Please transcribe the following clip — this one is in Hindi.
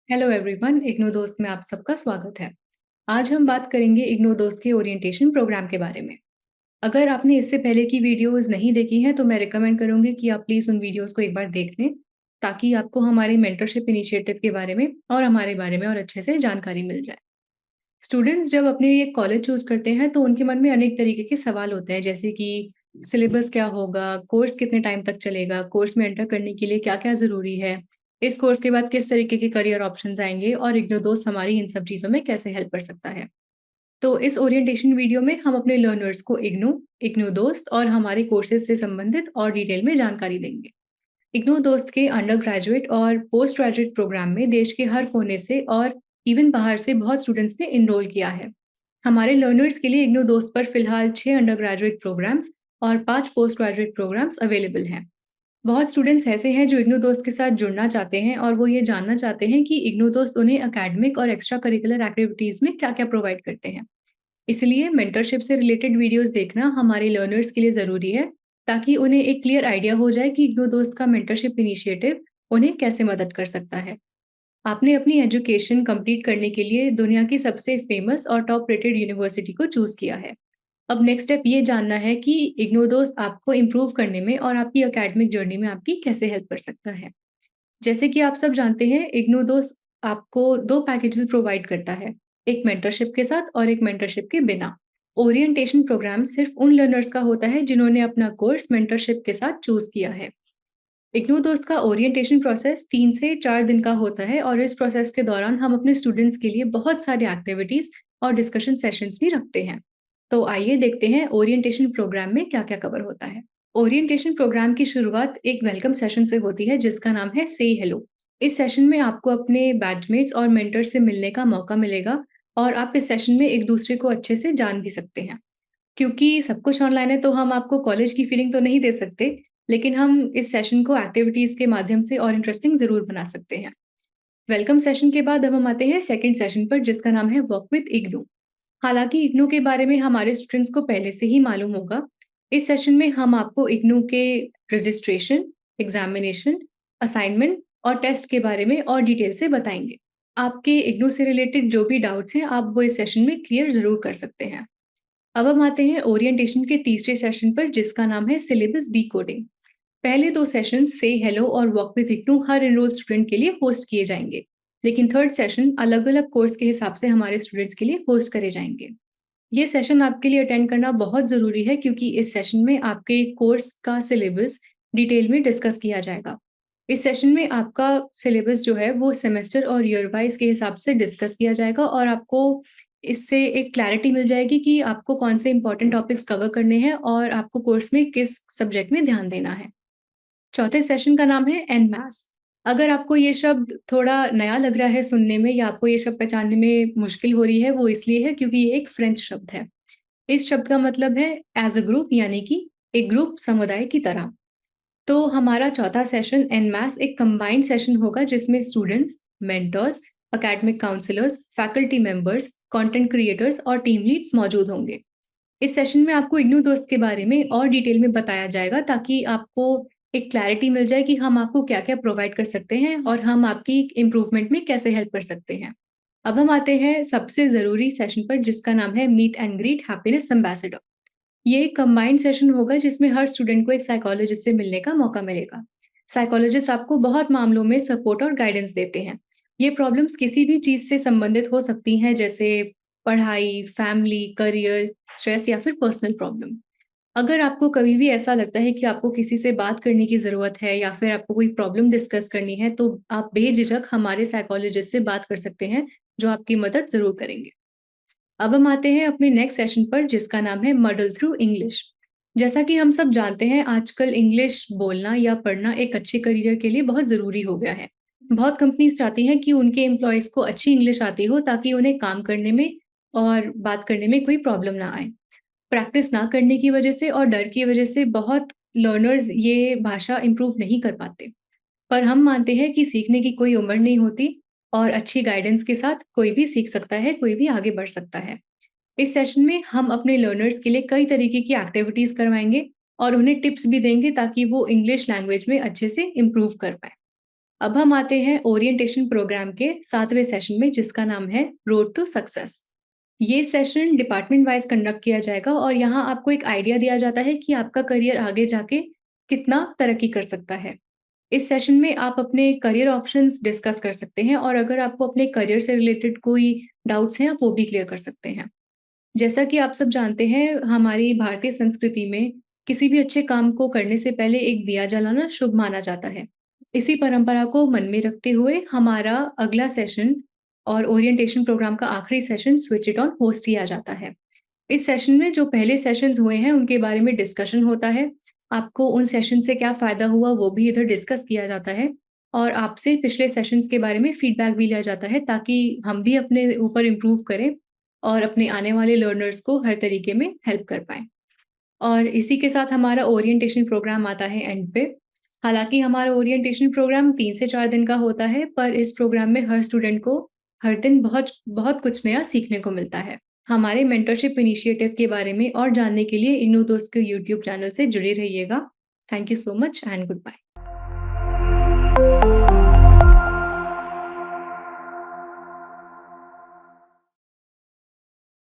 हेलो एवरीवन, इग्नू दोस्त में आप सबका स्वागत है। आज हम बात करेंगे इग्नू दोस्त के ओरिएंटेशन प्रोग्राम के बारे में। अगर आपने इससे पहले की वीडियोस नहीं देखी हैं तो मैं रिकमेंड करूंगी कि आप प्लीज़ उन वीडियोस को एक बार देख लें, ताकि आपको हमारे मेंटरशिप इनिशिएटिव के बारे में और हमारे बारे में और अच्छे से जानकारी मिल जाए। स्टूडेंट्स जब अपने लिए कॉलेज चूज़ करते हैं तो उनके मन में अनेक तरीके के सवाल होते हैं, जैसे कि सिलेबस क्या होगा, कोर्स कितने टाइम तक चलेगा, कोर्स में एंटर करने के लिए क्या-क्या ज़रूरी है, इस कोर्स के बाद किस तरीके के करियर ऑप्शंस आएँगे और इग्नू दोस्त हमारी इन सब चीज़ों में कैसे हेल्प कर सकता है। तो इस ओरिएंटेशन वीडियो में हम अपने लर्नर्स को इग्नू, इग्नू दोस्त और हमारे कोर्सेज़ से संबंधित और डिटेल में जानकारी देंगे। इग्नू दोस्त के अंडर ग्रेजुएट और पोस्ट ग्रेजुएट प्रोग्राम में देश के हर कोने से और इवन बाहर से बहुत स्टूडेंट्स ने इनरोल किया है। हमारे लर्नर्स के लिए इग्नू दोस्त पर फिलहाल 6 अंडर ग्रेजुएट प्रोग्राम्स और 5 पोस्ट ग्रेजुएट प्रोग्राम्स अवेलेबल हैं। बहुत स्टूडेंट्स ऐसे हैं जो इग्नू दोस्त के साथ जुड़ना चाहते हैं और वो ये जानना चाहते हैं कि इग्नू दोस्त उन्हें एकेडमिक और एक्स्ट्रा करिकुलर एक्टिविटीज़ में क्या-क्या प्रोवाइड करते हैं। इसलिए मेंटरशिप से रिलेटेड वीडियोस देखना हमारे लर्नर्स के लिए ज़रूरी है, ताकि उन्हें एक क्लियर आइडिया हो जाए कि इग्नू दोस्त का मेंटरशिप इनिशिएटिव उन्हें कैसे मदद कर सकता है। आपने अपनी एजुकेशन कंप्लीट करने के लिए दुनिया की सबसे फेमस और टॉप रेटेड यूनिवर्सिटी को चूज़ किया है। अब नेक्स्ट स्टेप ये जानना है कि इग्नू दोस्त आपको इम्प्रूव करने में और आपकी एकेडमिक जर्नी में आपकी कैसे हेल्प कर सकता है। जैसे कि आप सब जानते हैं, इग्नू दोस्त आपको 2 पैकेजेज़ प्रोवाइड करता है, एक मेंटरशिप के साथ और एक मेंटरशिप के बिना। ओरिएंटेशन प्रोग्राम सिर्फ़ उन लर्नर्स का होता है जिन्होंने अपना कोर्स मेंटरशिप के साथ चूज़ किया है। इग्नू दोस्त का ओरिएंटेशन प्रोसेस 3 से 4 दिन का होता है और इस प्रोसेस के दौरान हम अपने स्टूडेंट्स के लिए बहुत सारी एक्टिविटीज़ और डिस्कशन सेशंस भी रखते हैं। तो आइए देखते हैं ओरिएंटेशन प्रोग्राम में क्या-क्या कवर होता है। ओरिएंटेशन प्रोग्राम की शुरुआत एक वेलकम सेशन से होती है जिसका नाम है से हेलो। इस सेशन में आपको अपने बैचमेट्स और मेंटर से मिलने का मौका मिलेगा और आप इस सेशन में एक दूसरे को अच्छे से जान भी सकते हैं। क्योंकि सब कुछ ऑनलाइन है तो हम आपको कॉलेज की फीलिंग तो नहीं दे सकते, लेकिन हम इस सेशन को एक्टिविटीज़ के माध्यम से और इंटरेस्टिंग ज़रूर बना सकते हैं। वेलकम सेशन के बाद अब हम आते हैं सेकंड सेशन पर जिसका नाम है वर्क विद इग्नू। हालाँकि इग्नू के बारे में हमारे स्टूडेंट्स को पहले से ही मालूम होगा। इस सेशन में हम आपको इग्नू के रजिस्ट्रेशन, एग्ज़ामिनेशन, असाइनमेंट और टेस्ट के बारे में और डिटेल से बताएँगे। आपके इग्नू से रिलेटेड जो भी डाउट्स हैं, आप वो इस सेशन में क्लियर ज़रूर कर सकते हैं। अब हम आते हैं ओरिएंटेशन के तीसरे सेशन पर जिसका नाम है सिलेबस डिकोडिंग। पहले 2 सेशन से हेलो और work with IGNOU her enrolled student के लिए होस्ट किए जाएँगे। लेकिन थर्ड सेशन अलग-अलग कोर्स के हिसाब से हमारे स्टूडेंट्स के लिए होस्ट करे जाएँगे। ये सेशन आपके लिए अटेंड करना बहुत ज़रूरी है क्योंकि इस सेशन में आपके कोर्स का सिलेबस डिटेल में डिस्कस किया जाएगा। इस सेशन में आपका सिलेबस जो है वो सेमेस्टर और ईयर वाइज़ के हिसाब से डिस्कस किया जाएगा और आपको इससे एक क्लैरिटी मिल जाएगी कि आपको कौन से इम्पोर्टेंट टॉपिक्स कवर करने हैं और आपको कोर्स में किस सब्जेक्ट में ध्यान देना है। चौथे सेशन का नाम है एनमैस। अगर आपको ये शब्द थोड़ा नया लग रहा है सुनने में या आपको ये शब्द पहचानने में मुश्किल हो रही है, वो इसलिए है क्योंकि ये एक फ्रेंच शब्द है। इस शब्द का मतलब है एज़ अ ग्रुप, यानी कि एक ग्रुप समुदाय की तरह। तो हमारा चौथा सेशन एनमैस एक कंबाइंड सेशन होगा जिसमें students, mentors, academic counsellors, faculty members, content creators और टीम लीड्स मौजूद होंगे। इस सेशन में आपको इग्नू दोस्त के बारे में और डिटेल में बताया जाएगा ताकि आपको एक क्लैरिटी मिल जाए कि हम आपको क्या-क्या प्रोवाइड कर सकते हैं और हम आपकी इम्प्रूवमेंट में कैसे हेल्प कर सकते हैं। अब हम आते हैं सबसे ज़रूरी सेशन पर जिसका नाम है meet and greet happiness ambassador. ये एक कंबाइंड सेशन होगा जिसमें हर स्टूडेंट को एक साइकोलॉजिस्ट से मिलने का मौका मिलेगा। साइकोलॉजिस्ट आपको बहुत मामलों में सपोर्ट और गाइडेंस देते हैं। ये प्रॉब्लम्स किसी भी चीज़ से संबंधित हो सकती हैं, जैसे पढ़ाई, फैमिली, करियर, स्ट्रेस या फिर पर्सनल प्रॉब्लम। अगर आपको कभी भी ऐसा लगता है कि आपको किसी से बात करने की ज़रूरत है या फिर आपको कोई प्रॉब्लम डिस्कस करनी है, तो आप बेझिझक हमारे साइकोलॉजिस्ट से बात कर सकते हैं, जो आपकी मदद ज़रूर करेंगे। अब हम आते हैं अपने नेक्स्ट सेशन पर जिसका नाम है मडल थ्रू इंग्लिश। जैसा कि हम सब जानते हैं, आजकल इंग्लिश बोलना या पढ़ना एक अच्छे करियर के लिए बहुत ज़रूरी हो गया है। बहुत कंपनीज़ चाहती हैं कि उनके एम्प्लॉइज़ को अच्छी इंग्लिश आती हो ताकि उन्हें काम करने में और बात करने में कोई प्रॉब्लम ना आए। प्रैक्टिस ना करने की वजह से और डर की वजह से बहुत लर्नर्स ये भाषा इम्प्रूव नहीं कर पाते। पर हम मानते हैं कि सीखने की कोई उम्र नहीं होती और अच्छी गाइडेंस के साथ कोई भी सीख सकता है, कोई भी आगे बढ़ सकता है। इस सेशन में हम अपने लर्नर्स के लिए कई तरीके की एक्टिविटीज़ करवाएँगे और उन्हें टिप्स भी देंगे ताकि वो इंग्लिश लैंग्वेज में अच्छे से इम्प्रूव कर पाएँ। अब हम आते हैं ओरिएंटेशन प्रोग्राम के 7वें सेशन में, जिसका नाम है रोड टू सक्सेस। ये सेशन डिपार्टमेंट वाइज़ कंडक्ट किया जाएगा और यहाँ आपको एक आइडिया दिया जाता है कि आपका करियर आगे जाके कितना तरक्की कर सकता है। इस सेशन में आप अपने करियर ऑप्शंस डिस्कस कर सकते हैं और अगर आपको अपने करियर से रिलेटेड कोई डाउट्स हैं, आप वो भी क्लियर कर सकते हैं। जैसा कि आप सब जानते हैं, हमारी भारतीय संस्कृति में किसी भी अच्छे काम को करने से पहले एक दिया जलाना शुभ माना जाता है। इसी परंपरा को मन में रखते हुए हमारा अगला सेशन और ओरिएंटेशन प्रोग्राम का आखिरी session switch it on host किया जाता है। इस सेशन में जो पहले सेशंस हुए हैं, उनके बारे में डिस्कशन होता है। आपको उन सेशन से क्या फ़ायदा हुआ, वो भी इधर डिस्कस किया जाता है और आपसे पिछले सेशंस के बारे में फीडबैक भी लिया जाता है, ताकि हम भी अपने ऊपर इम्प्रूव करें और अपने आने वाले लर्नर्स को हर तरीके में हेल्प कर पाएँ। और इसी के साथ हमारा ओरिएंटेशन प्रोग्राम आता है एंड पे। हालाँकि हमारा ओरिएंटेशन प्रोग्राम 3 से 4 दिन का होता है, पर इस प्रोग्राम में हर स्टूडेंट को हर दिन बहुत बहुत कुछ नया सीखने को मिलता है। हमारे मेंटरशिप इनिशिएटिव के बारे में और जानने के लिए इग्नू दोस्त के यूट्यूब चैनल से जुड़े रहिएगा। Thank you so much and good bye.